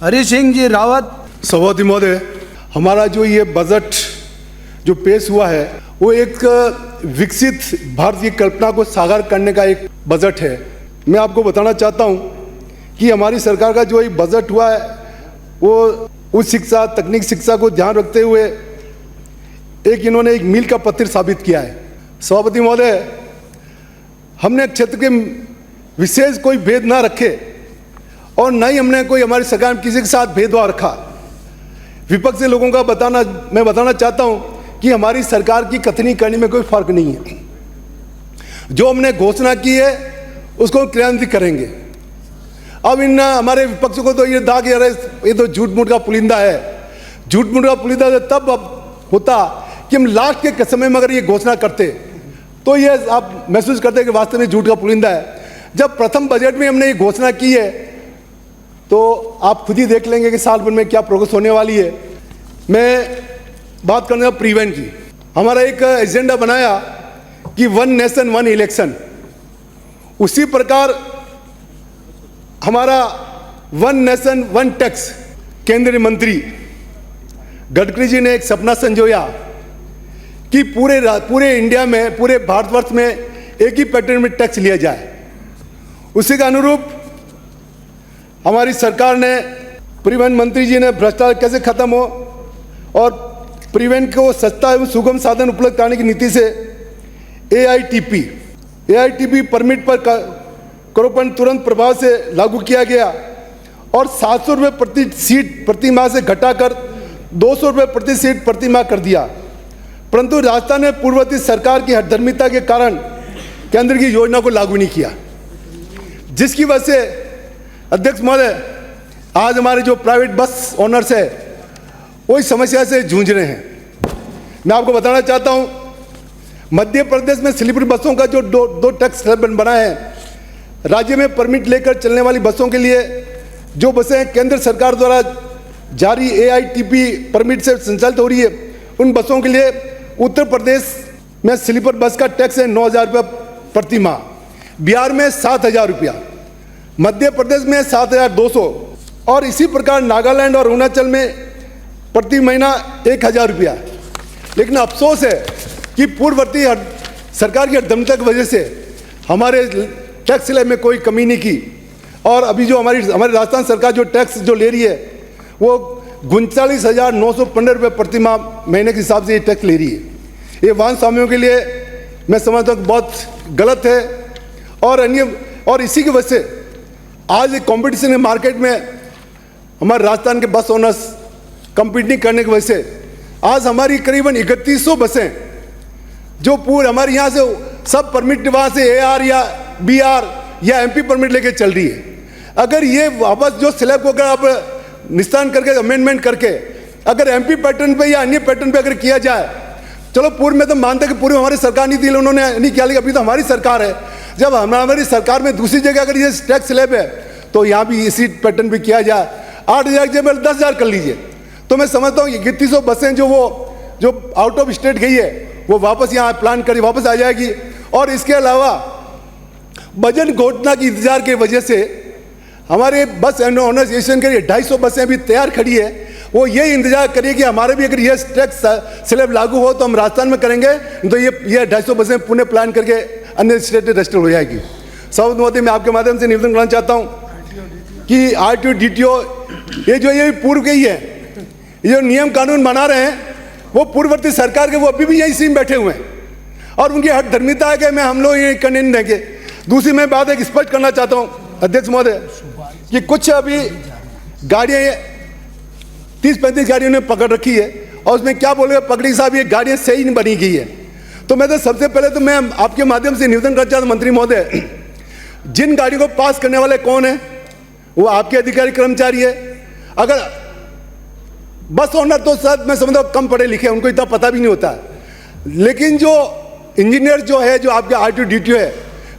हरीश सिंह जी रावत। सभापति महोदय, हमारा जो ये बजट जो पेश हुआ है वो एक विकसित भारत की कल्पना को साकार करने का एक बजट है। मैं आपको बताना चाहता हूँ कि हमारी सरकार का जो ये बजट हुआ है वो उच्च शिक्षा, तकनीक शिक्षा को ध्यान रखते हुए इन्होंने एक मील का पत्थर साबित किया है। सभापति महोदय, हमने क्षेत्र के विशेष कोई भेद ना रखे और न ही हमने कोई हमारी सरकार में किसी के साथ भेदभाव रखा। विपक्ष के लोगों का मैं बताना चाहता हूं कि हमारी सरकार की कथनी करने में कोई फर्क नहीं है। जो हमने घोषणा की है उसको क्रियान्वित करेंगे। अब इन हमारे विपक्ष को तो ये दाग ये तो झूठ मूठ का पुलिंदा है। झूठ मूठ का पुलिंदा तब होता कि हम लास्ट के समय में अगर ये घोषणा करते तो ये आप महसूस करते कि वास्तव में झूठ का पुलिंदा है। जब प्रथम बजट में हमने ये घोषणा की है तो आप खुद ही देख लेंगे कि साल भर में क्या प्रोग्रेस होने वाली है। मैं बात करने प्रीवेंट की। हमारा एक एजेंडा बनाया कि 1 नेशन 1 इलेक्शन। उसी प्रकार हमारा 1 नेशन 1 टैक्स केंद्रीय मंत्री गडकरी जी ने एक सपना संजोया कि पूरे इंडिया में, पूरे भारतवर्ष में एक ही पैटर्न में टैक्स लिया जाए। उसी के अनुरूप हमारी सरकार ने, परिवहन मंत्री जी ने भ्रष्टाचार कैसे खत्म हो और परिवहन को सस्ता एवं सुगम साधन उपलब्ध कराने की नीति से AITP परमिट पर करोपन तुरंत प्रभाव से लागू किया गया और 700 रुपये प्रति सीट प्रति माह से घटाकर 200 रुपये प्रति सीट प्रति माह कर दिया। परंतु राजस्थान में पूर्ववर्ती सरकार की हठधर्मिता के कारण केंद्र की योजना को लागू नहीं किया, जिसकी वजह से अध्यक्ष महोदय आज हमारे जो प्राइवेट बस ओनर्स है वो इस समस्या से जूझ रहे हैं। मैं आपको बताना चाहता हूं, मध्य प्रदेश में स्लीपर बसों का जो दो टैक्स स्लैब बना है, राज्य में परमिट लेकर चलने वाली बसों के लिए जो बसें केंद्र सरकार द्वारा जारी AITP परमिट से संचालित हो रही है, उन बसों के लिए उत्तर प्रदेश में स्लीपर बस का टैक्स है 9,000 रुपये प्रति माह, बिहार में 7,000 रुपया, मध्य प्रदेश में 7,200 और इसी प्रकार नागालैंड और अरुणाचल में प्रति महीना 1,000 रुपया। लेकिन अफसोस है कि पूर्ववर्ती सरकार की हठधर्मिता की वजह से हमारे टैक्स स्लैब में कोई कमी नहीं की और अभी जो हमारी राजस्थान सरकार जो टैक्स जो ले रही है वो 39,915 रुपये प्रति माह महीने के हिसाब से ये टैक्स ले रही है। ये वाहन स्वामियों के लिए मैं समझता हूँ बहुत गलत है और इसी की वजह से आज एक कॉम्पिटिशन है मार्केट में। हमारे राजस्थान के बस ओनर्स कम्पीट नहीं करने की वजह से आज हमारी करीबन 3100 बसें जो पूरे हमारे यहाँ से सब परमिट वहाँ से AR या BR या MP परमिट लेके चल रही है। अगर ये वापस जो स्लैब को अगर आप निस्तारण करके अमेंडमेंट करके अगर MP पैटर्न पे या अन्य पैटर्न पे अगर किया जाए, चलो पूर्व में तो मानते कि पूर्व हमारी सरकार नहीं थी, उन्होंने नहीं किया, लेकिन अभी तो हमारी सरकार है। जब हमारी सरकार में दूसरी जगह अगर ये टैक्स स्लैब है तो यहाँ भी इसी पैटर्न पे किया जाए। 8,000 की जगह 10,000 कर लीजिए। तो मैं समझता हूँ 3100 बसें जो आउट ऑफ स्टेट गई है वो वापस यहाँ प्लान करी वापस आ जाएगी। और इसके अलावा बजट घोषणा की इंतजार की वजह से हमारे बस ओनर्स एसोसिएशन के लिए 250 बसें भी तैयार खड़ी है। वो ये इंतजार करिए कि हमारे भी अगर ये टैक्स स्लैब लागू हो तो हम राजस्थान में करेंगे, तो ये 250 बसें पुणे प्लान करके अन्य स्टेट में रजिस्टर हो जाएगी। सभापति महोदय, मैं आपके माध्यम से निवेदन करना चाहता हूँ कि RTO DTO ये पूर्व के ही है, ये जो नियम कानून बना रहे हैं वो पूर्ववर्ती सरकार के, वो अभी भी यहीं इसी में बैठे हुए हैं और उनकी हठधर्मिता है कि हम लोग ये करने नहीं देंगे। दूसरी मैं बात एक स्पष्ट करना चाहता हूँ अध्यक्ष महोदय कि कुछ अभी गाड़ियाँ 30-35 गाड़ियों ने पकड़ रखी है और उसमें क्या बोलेगा पकड़ी साहब ये गाड़ियाँ सही नहीं बनी गई है। तो मैं तो सबसे पहले तो मैं आपके माध्यम से निवेदन करना चाहता हूँ मंत्री महोदय, जिन गाड़ियों को पास करने वाले कौन है वो आपके अधिकारी कर्मचारी है। अगर बस ओनर तो शायद मैं समझता हूँ कम पढ़े लिखे, उनको इतना पता भी नहीं होता, लेकिन जो इंजीनियर जो है जो आपके RTO DTO है,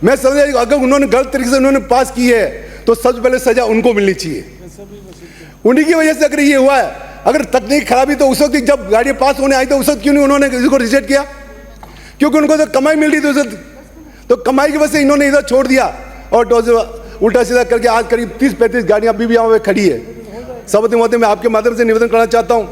मैं समझता अगर उन्होंने गलत तरीके से उन्होंने पास की है तो सबसे पहले सजा उनको मिलनी चाहिए। उन्हीं की वजह से अगर ये हुआ है, अगर तकनीक खराबी तो उस वक्त जब गाड़ी पास होने आई तो उस वक्त क्यों नहीं उन्होंने इसको रिजेक्ट किया? क्योंकि उनको तो कमाई मिल रही थी, तो कमाई की वजह से इन्होंने इधर छोड़ दिया और उल्टा सीधा करके आज करीब 30-35 गाड़ियां अभी भी यहाँ पे खड़ी है। सभापति महोदय, मैं आपके माध्यम से निवेदन करना चाहता हूं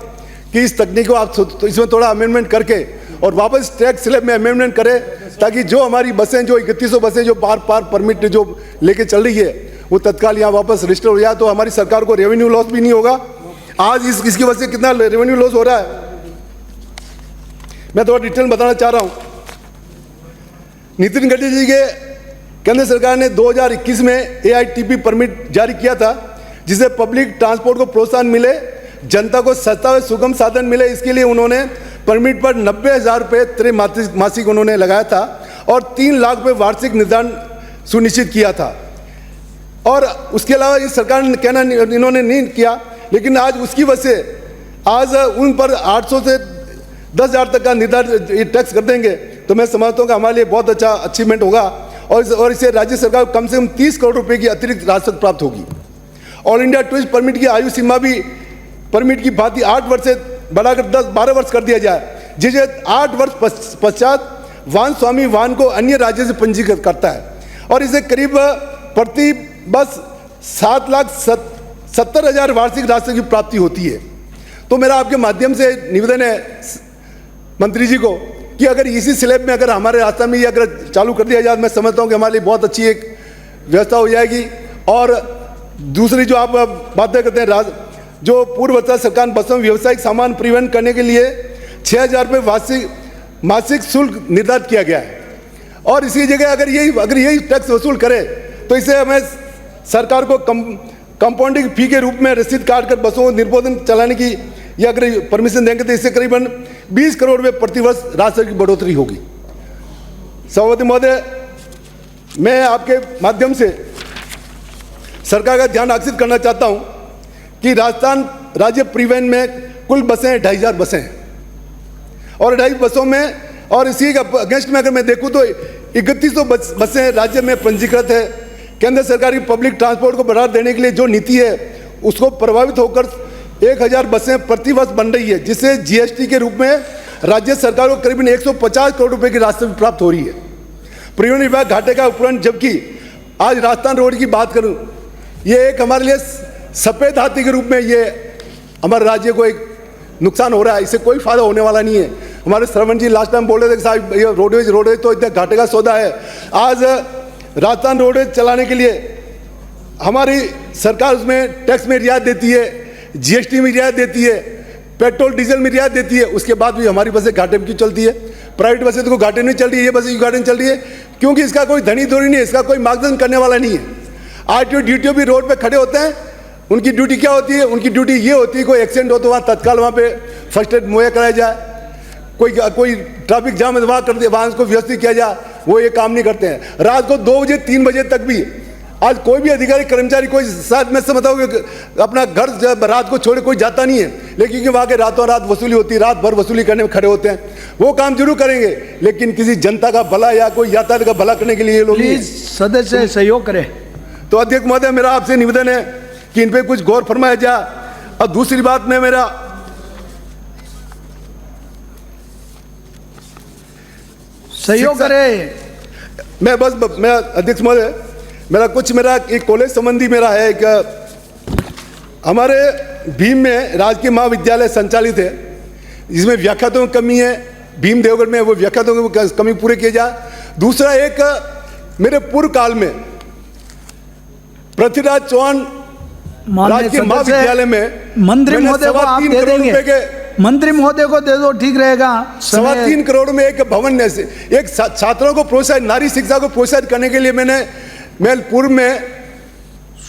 कि इस तकनीक को आप तो इसमें थोड़ा अमेंडमेंट करके और वापस टैक्स स्लैब में अमेंडमेंट करें, ताकि जो हमारी बसें, जो 3100 बसें जो बार परमिट जो लेके चल रही है, वो तत्काल यहाँ वापस रजिस्टर हो जाए, तो हमारी सरकार को रेवेन्यू लॉस भी नहीं होगा। आज इसकी वजह से कितना रेवेन्यू लॉस हो रहा है, मैं थोड़ा डिटेल में बताना चाह रहा हूँ। नितिन गडकरी जी के केंद्र सरकार ने 2021 में AITP परमिट जारी किया था, जिससे पब्लिक ट्रांसपोर्ट को प्रोत्साहन मिले, जनता को सस्ता व सुगम साधन मिले। इसके लिए उन्होंने परमिट पर 90,000 रुपये त्रैमासिक उन्होंने लगाया था और 3 लाख रुपये वार्षिक निर्धारण सुनिश्चित किया था। और उसके अलावा इस सरकार ने कहना इन्होंने नहीं किया, लेकिन आज उसकी वजह से आज उन पर 800 से 10,000 तक का निर्धारित टैक्स कर देंगे, तो मैं समझता हूँ कि हमारे लिए बहुत अच्छा अचीवमेंट होगा और इससे राज्य सरकार को कम से कम 30 करोड़ रुपए की अतिरिक्त राशि प्राप्त होगी। ऑल इंडिया टूरिस्ट परमिट की आयु सीमा भी परमिट की भांति 8 वर्ष से बढ़ाकर 10-12 वर्ष कर दिया जाए, जिसे 8 वर्ष पश्चात वाहन स्वामी वाहन को अन्य राज्य से पंजीकृत करता है और इसे करीब प्रति बस 7,70,000 वार्षिक राशि की प्राप्ति होती है। तो मेरा आपके माध्यम से निवेदन है मंत्री जी को कि अगर इसी स्लैब में अगर हमारे रास्ता में ये अगर चालू कर दिया जाए, मैं समझता हूँ कि हमारे लिए बहुत अच्छी एक व्यवस्था हो जाएगी। और दूसरी जो आप बातें करते हैं, जो पूर्व सरकार बसों में व्यावसायिक सामान परिवहन करने के लिए 6,000 रुपये मासिक शुल्क निर्धारित किया गया है और इसी जगह अगर यही टैक्स वसूल करे तो इसे हमें सरकार को कंपाउंडिंग फी के रूप में रसीद काट कर बसों को निर्बाध चलाने की ये अगर परमिशन देंगे तो इससे करीबन 20 करोड़ रुपये प्रतिवर्ष राशि की बढ़ोतरी होगी। सभापति महोदय, मैं आपके माध्यम से सरकार का ध्यान आकर्षित करना चाहता हूं कि राजस्थान राज्य परिवहन में कुल बसें 2,500 बसें हैं और 2,500 बसों में, और इसी के अगेंस्ट में अगर मैं देखूं तो 3100 बसें राज्य में पंजीकृत है। केंद्र सरकार की पब्लिक ट्रांसपोर्ट को बढ़ावा देने के लिए जो नीति है उसको प्रभावित होकर 1,000 बसें प्रतिवर्ष बन रही है, जिससे GST के रूप में राज्य सरकार को करीबन 150 करोड़ रुपए की राशि प्राप्त हो रही है। परिवहन विभाग घाटे का उपकरण, जबकि आज राजस्थान रोड की बात करूं, ये एक हमारे लिए सफेद हाथी के रूप में ये हमारे राज्य को एक नुकसान हो रहा है, इससे कोई फायदा होने वाला नहीं है। हमारे श्रवण जी लास्ट टाइम बोल रहे थे कि साहब ये रोडवेज तो इतना घाटे का सौदा है। आज राजस्थान रोडवेज चलाने के लिए हमारी सरकार उसमें टैक्स में रियायत देती है, GST में रियायत देती है, पेट्रोल डीजल में रियायत देती है, उसके बाद भी हमारी बसें घाटे में क्यों चलती है? प्राइवेट बसें तो घाटे नहीं चल रही है, ये बसें घाटे में चल रही है क्योंकि इसका कोई धनी धोरी नहीं है, इसका कोई मार्गदर्शन करने वाला नहीं है। RTO DTO भी रोड पे खड़े होते हैं, उनकी ड्यूटी क्या होती है? उनकी ड्यूटी ये होती है कोई एक्सीडेंट हो तो वहाँ तत्काल वहाँ पे फर्स्ट एड मुहैया कराया जाए, कोई ट्रैफिक जाम है वहाँ कर दिया, वहाँ उसको व्यवस्थित किया जाए, वो ये काम नहीं करते हैं। रात को 2 बजे 3 बजे तक भी आज कोई भी अधिकारी कर्मचारी कोई साथ में समझता हूँ कि अपना घर रात को छोड़े कोई जाता नहीं है, लेकिन वहाँ के रातों रात वसूली होती है, रात भर वसूली करने में खड़े होते हैं। वो काम जरूर करेंगे, लेकिन किसी जनता का भला या कोई यातायात का भला करने के लिए ये लोग सदस्य सहयोग करें। तो अध्यक्ष महोदय, मेरा आपसे निवेदन है कि इन पे कुछ गौर फरमाया जाए। और दूसरी बात में मेरा सहयोग करें। मैं अध्यक्ष महोदय, मेरा एक कॉलेज संबंधी मेरा है कि हमारे भीम में राजकीय महाविद्यालय संचालित है, जिसमें व्याख्यातों की कमी है। भीम देवगढ़ में वो व्याख्यातों की कमी पूरी की जाए। दूसरा, एक मेरे पूर्व काल में पृथ्वीराज चौहान राजकीय महाविद्यालय में मंत्री महोदय को आप दे देंगे, मंत्री महोदय को दे दो, ठीक रहेगा। 3.25 करोड़ में एक भवन से एक छात्रों को प्रोत्साहित, नारी शिक्षा को प्रोत्साहित करने के लिए मैं पूर्व में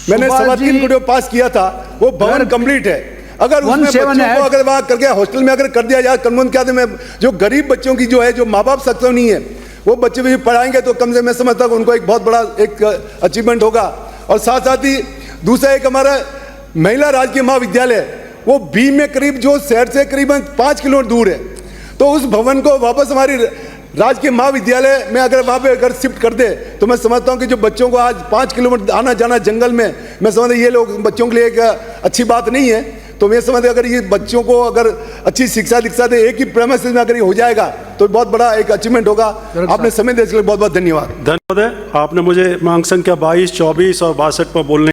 मैंने 3.25 करोड़ पास किया था। वो भवन कंप्लीट है। अगर उसमें बच्चों को अगर वहाँ करके हॉस्टल में अगर कर दिया जाए, कानून क्या में जो गरीब बच्चों की जो है, जो माँ बाप सक्षम नहीं है, वो बच्चे भी पढ़ाएंगे तो कम से मैं समझता हूँ उनको एक बहुत बड़ा एक अचीवमेंट होगा। और साथ साथ ही दूसरा एक हमारा महिला राजकीय महाविद्यालय, वो भीम में करीब जो शहर से करीबन 5 किलोमीटर दूर है, तो उस भवन को वापस हमारी राजकीय महाविद्यालय में अगर वहाँ पे अगर शिफ्ट कर दे तो मैं समझता हूँ कि जो बच्चों को आज 5 किलोमीटर आना जाना जंगल में, मैं समझता ये लोग बच्चों के लिए एक अच्छी बात नहीं है। तो मैं समझता अगर ये बच्चों को अगर अच्छी शिक्षा दीक्षा दे, एक ही प्रेमिसेस में अगर ये हो जाएगा तो बहुत बड़ा एक अचीवमेंट होगा। आपने समय देने के लिए बहुत बहुत धन्यवाद। धन्यवाद। आपने मुझे मांग संख्या 22, 24 और 62 पर बोलने